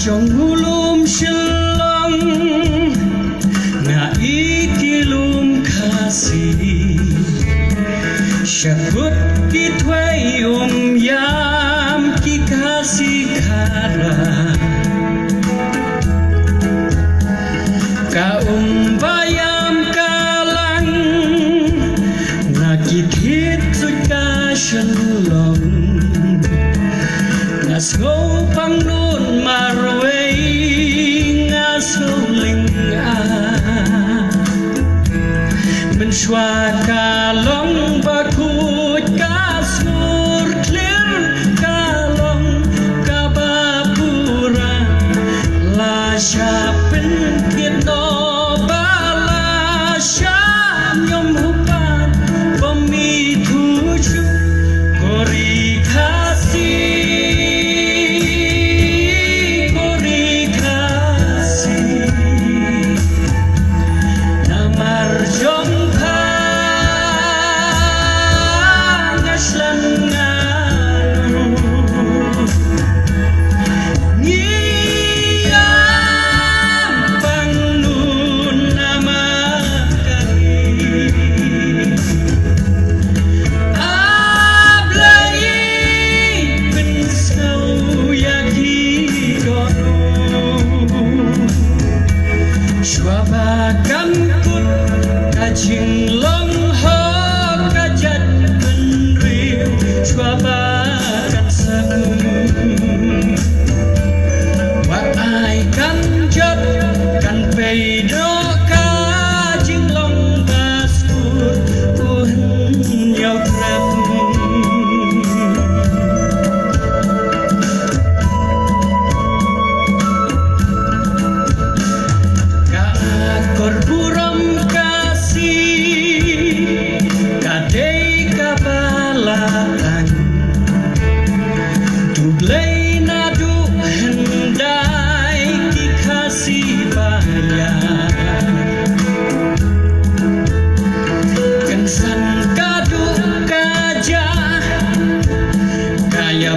trong hulum silang na ikilum kasih syakut kitway yam ki kasih kara ka bayam kalang na kithit ka shalom Ngasko pang nun marway ngasuling Menshwa kalong bakut kasur clear kalong kabapura La syapin kito bala syam yom hupan pemituju kori kasih Kajing long ho kajat penriu swabakan sang Wat ai kan jat kan peido kajing long basur yau trap Ka akor buram kadai kabalaan Dublay na duhenday kikasih bayan Kensan kadu kajah kaya